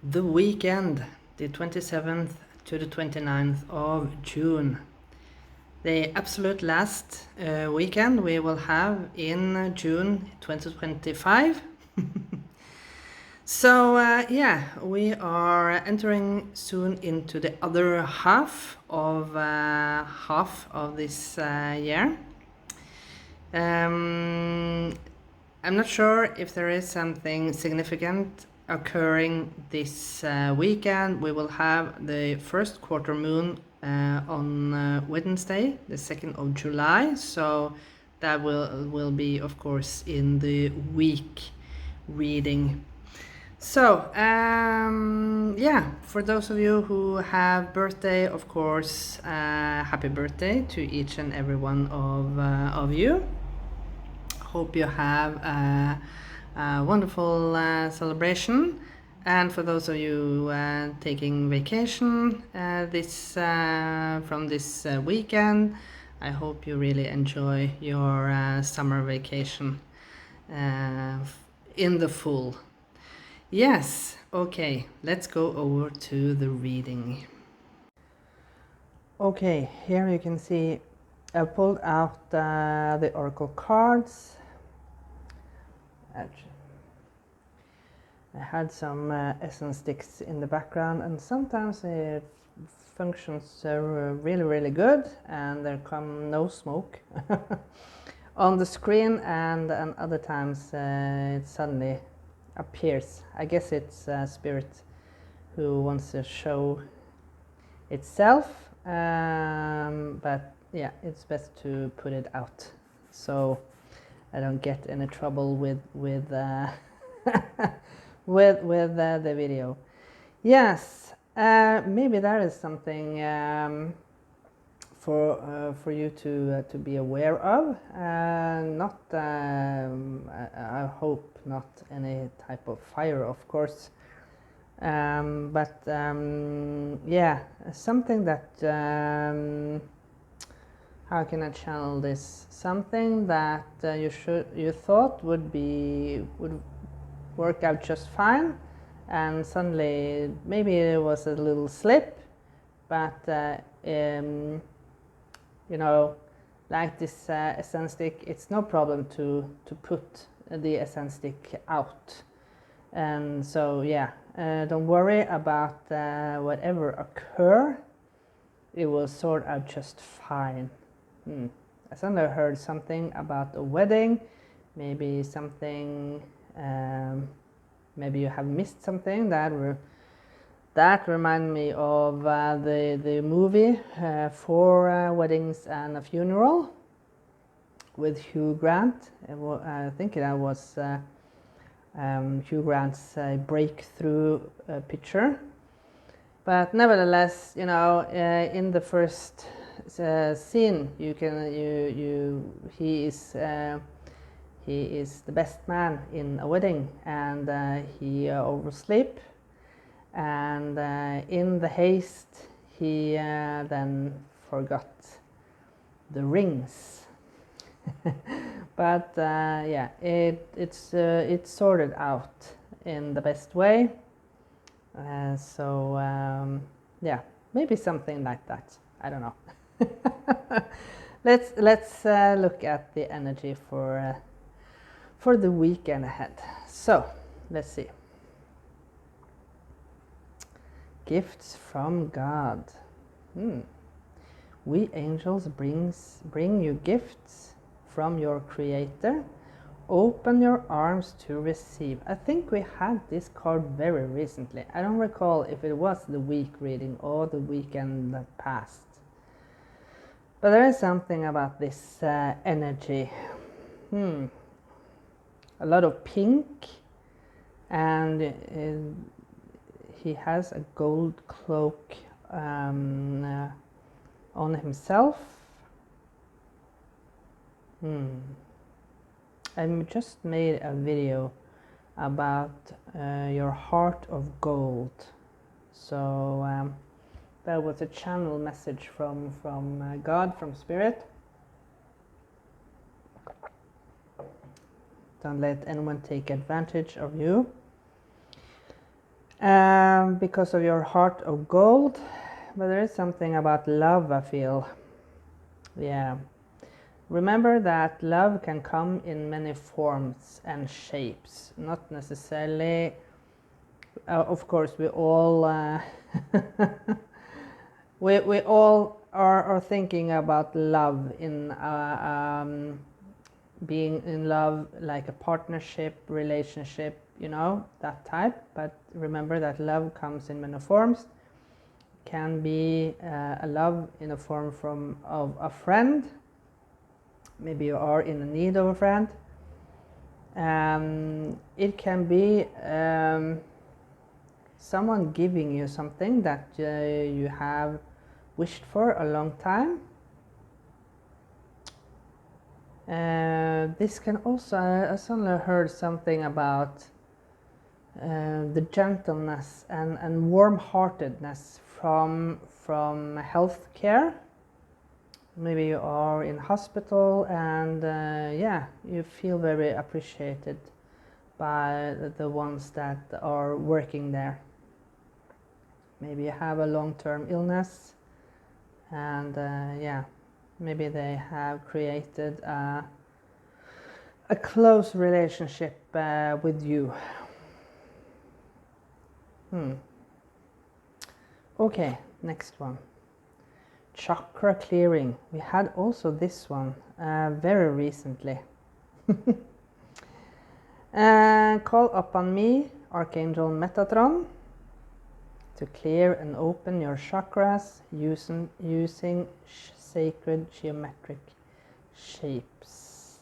the weekend, the 27th to the 29th of June. The absolute last weekend we will have in June 2025. So yeah, we are entering soon into the other half of this year. I'm not sure if there is something significant occurring this weekend. We will have the first quarter moon on Wednesday, the 2nd of July. So that will be, of course, in the week reading. So, yeah, for those of you who have birthday, of course, happy birthday to each and every one of you. Hope you have a wonderful celebration. And for those of you taking vacation from this weekend, I hope you really enjoy your summer vacation in the full. Yes, okay, let's go over to the reading. Okay, here you can see I pulled out the oracle cards. I had some essence sticks in the background, and sometimes it functions really good, and there come no smoke on the screen, and other times it suddenly appears. I guess it's spirit who wants to show itself, but yeah, it's best to put it out so I don't get in trouble with the video. Yes, maybe that is something for you to be aware of. Not, I hope not any type of fire, of course. But yeah, something that how can I channel this? Something that you thought would work out just fine, and suddenly maybe it was a little slip, but you know, like this essence stick, it's no problem to put the essence stick out. And so yeah, don't worry about whatever occur. It will sort out just fine. I suddenly heard something about a wedding, maybe something, maybe you have missed something that reminded me of the movie Four Weddings and a Funeral with Hugh Grant. I think that was Hugh Grant's breakthrough picture. But nevertheless, you know, in the first scene, he is the best man in a wedding, and he oversleep, and in the haste he then forgot the rings. But yeah, it's sorted out in the best way. So yeah, maybe something like that. I don't know. Let's look at the energy for the weekend ahead. So let's see. Gifts from God. We angels bring you gifts from your Creator. Open your arms to receive. I think we had this card very recently. I don't recall if it was the week reading or the weekend that passed. But there is something about this energy. A lot of pink, and he has a gold cloak on himself. I just made a video about your heart of gold. So that was a channel message from God, from Spirit. Don't let anyone take advantage of you. because of your heart of gold. But there is something about love, I feel. Yeah. Remember that love can come in many forms and shapes, not necessarily. Of course, we all we all are thinking about love in being in love, like a partnership, relationship, you know, that type. But remember that love comes in many forms. Can be a love in a form of a friend. Maybe you are in need of a friend. It can be someone giving you something that you have wished for a long time. This can also, I suddenly heard something about the gentleness and warm-heartedness from healthcare. Maybe you are in hospital and yeah, you feel very appreciated by the ones that are working there. Maybe you have a long-term illness and yeah, maybe they have created a close relationship with you. Okay, next one. Chakra clearing. We had also this one very recently. Call upon me, Archangel Metatron, to clear and open your chakras using sacred geometric shapes.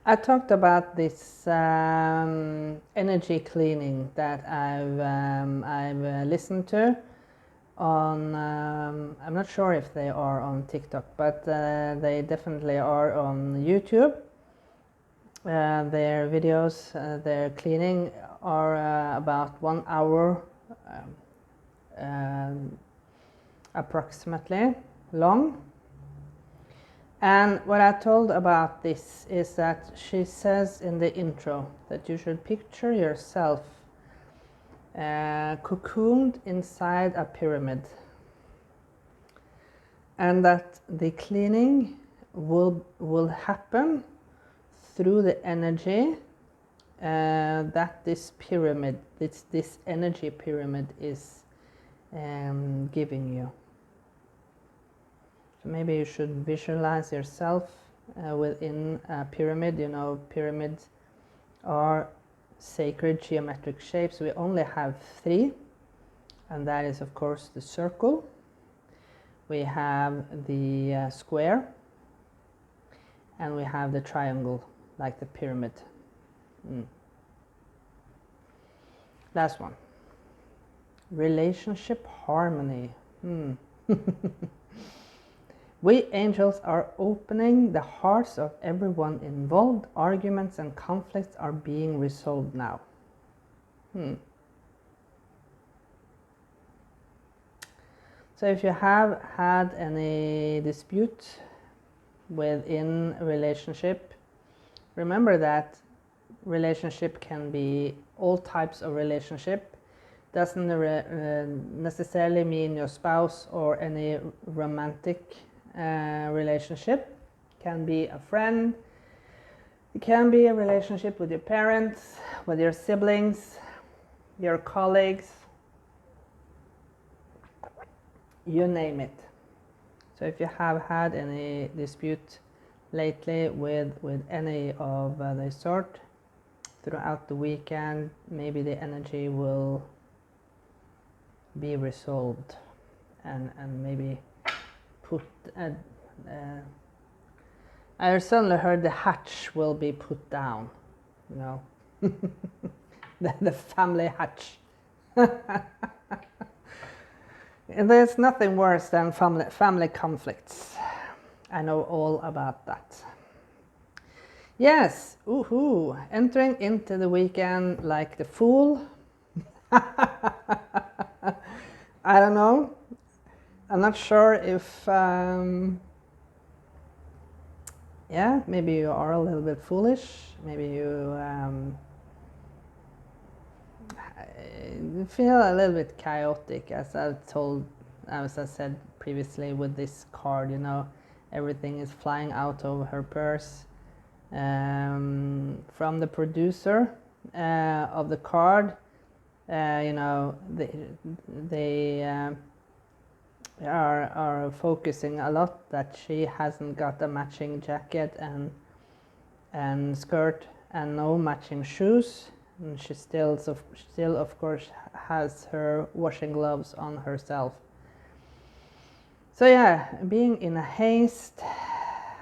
I talked about this energy cleaning that I've listened to on, I'm not sure if they are on TikTok, but they definitely are on YouTube. Their videos, their cleaning are about 1 hour approximately long. And what I told about this is that she says in the intro that you should picture yourself cocooned inside a pyramid, and that the cleaning will happen through the energy that this pyramid, this energy pyramid is giving you. So maybe you should visualize yourself within a pyramid. You know, pyramids are sacred geometric shapes. We only have 3, and that is of course the circle. We have the square, and we have the triangle, like the pyramid. Last one. Relationship harmony. We angels are opening the hearts of everyone involved. Arguments and conflicts are being resolved now. So if you have had any dispute within a relationship, remember that relationship can be all types of relationship. Doesn't necessarily mean your spouse or any romantic relationship. Can be a friend. It can be a relationship with your parents, with your siblings, your colleagues, you name it. So if you have had any dispute lately with any of the sort throughout the weekend, maybe the energy will be resolved and maybe put I suddenly heard the hatch will be put down, you know. the family hatch. There's nothing worse than family conflicts. I know all about that. Yes, entering into the weekend like the fool. I don't know. I'm not sure if, yeah, maybe you are a little bit foolish. Maybe you I feel a little bit chaotic, as I said previously with this card. You know, everything is flying out of her purse. From the producer of the card, you know, they are focusing a lot that she hasn't got a matching jacket and skirt and no matching shoes, and she still of course has her washing gloves on herself. So yeah, being in a haste,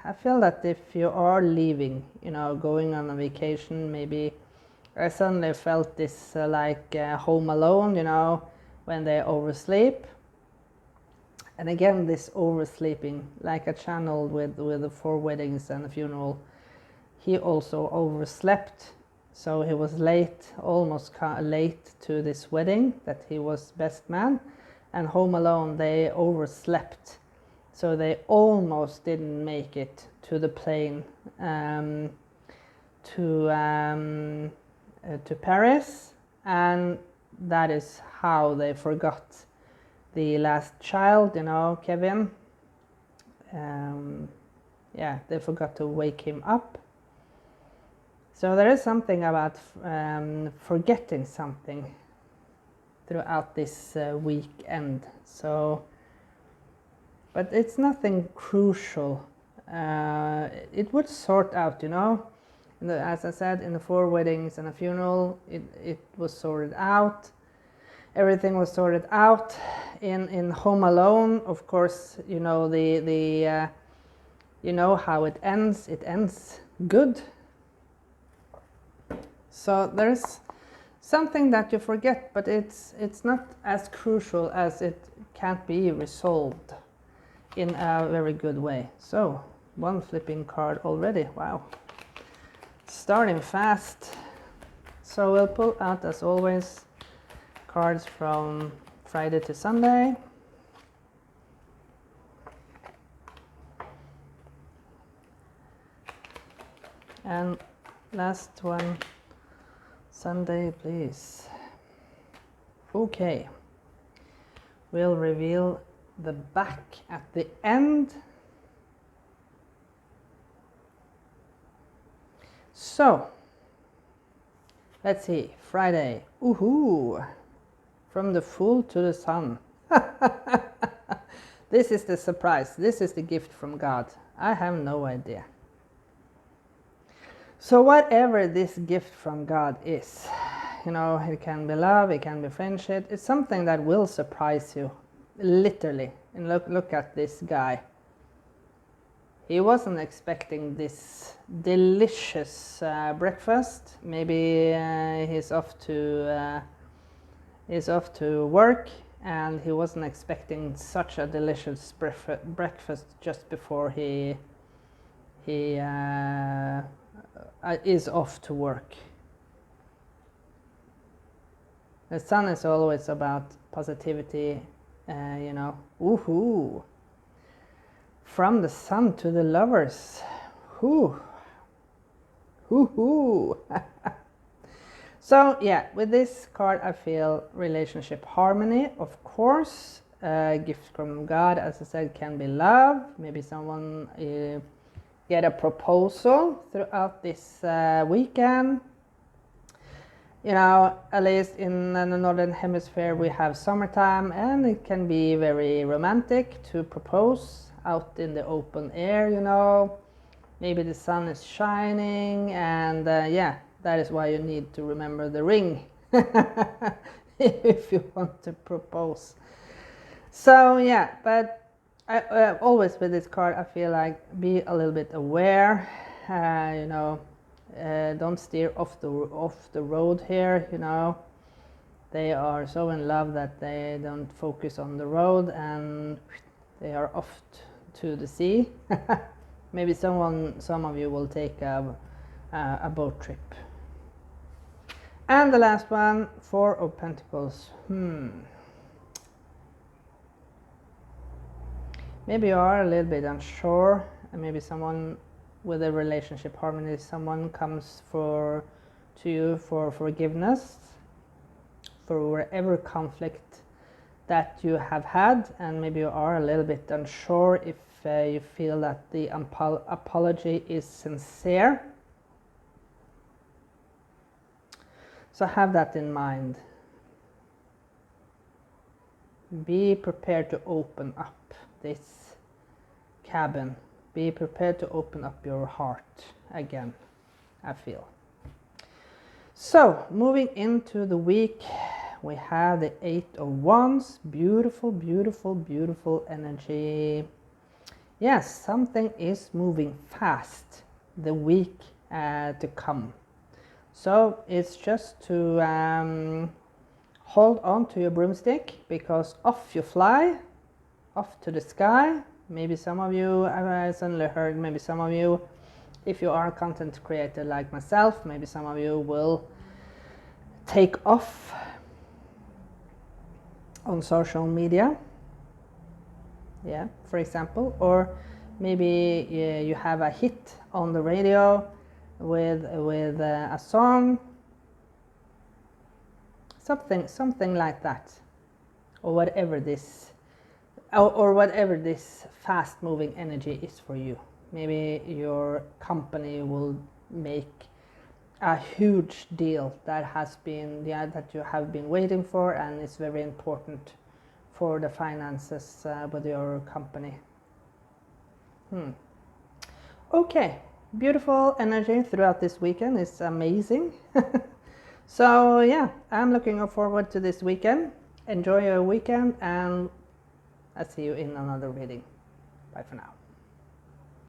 I feel that if you are leaving, you know, going on a vacation, maybe I suddenly felt this like Home Alone, you know, when they oversleep. And again, this oversleeping, like a channel with the 4 weddings and a funeral, he also overslept. So he was late, almost late to this wedding that he was best man. And Home Alone, they overslept. So they almost didn't make it to the plane to Paris. And that is how they forgot the last child, you know, Kevin. Yeah, they forgot to wake him up. So there is something about forgetting something throughout this weekend. So, but it's nothing crucial. It would sort out, you know. As I said, in the 4 weddings and a funeral, it was sorted out. Everything was sorted out. In Home Alone, of course, you know you know how it ends. It ends good. So there's something that you forget, but it's not as crucial as it can't be resolved in a very good way. So 1 flipping card already. Wow, starting fast. So we'll pull out, as always, cards from Friday to Sunday. And last one, Sunday, please. Okay. We'll reveal the back at the end. So, let's see. Friday. Ooh. From the Fool to the Sun. This is the surprise. This is the gift from God. I have no idea. So whatever this gift from God is, you know, it can be love, it can be friendship. It's something that will surprise you, literally. And look at this guy. He wasn't expecting this delicious breakfast. Maybe he's off to work, and he wasn't expecting such a delicious breakfast just before he is off to work. The sun is always about positivity, you know. Woohoo! From the sun to the lovers. Whoo! Woohoo! So yeah, with this card I feel relationship harmony, of course. Gift from God, as I said, can be love. Maybe someone get a proposal throughout this weekend. You know, at least in the northern hemisphere we have summertime, and it can be very romantic to propose out in the open air, you know. Maybe the sun is shining, and yeah, that is why you need to remember the ring if you want to propose. So yeah, but I always with this card I feel like be a little bit aware, you know, don't steer off the road here, you know. They are so in love that they don't focus on the road and they are off to the sea. Maybe some of you will take a boat trip. And the last one, 4 of Pentacles. Maybe you are a little bit unsure, and maybe someone with a relationship harmony, someone comes to you for forgiveness. for whatever conflict that you have had, and maybe you are a little bit unsure if you feel that the apology is sincere. So have that in mind. Be prepared to open up this cabin. Be prepared to open up your heart again, I feel. So, moving into the week, we have the 8 of Wands. Beautiful, beautiful, beautiful energy. Yes, something is moving fast the week to come. So, it's just to hold on to your broomstick, because off you fly, off to the sky. Maybe some of you, I suddenly heard, maybe some of you, if you are a content creator like myself, maybe some of you will take off on social media, yeah, for example, or maybe you have a hit on the radio with a song, something like that, or whatever this fast moving energy is for you. Maybe your company will make a huge deal that you have been waiting for, and it's very important for the finances with your company. Okay, beautiful energy throughout this weekend. It's amazing. So yeah, I'm looking forward to this weekend. Enjoy your weekend, and I'll see you in another reading. Bye for now.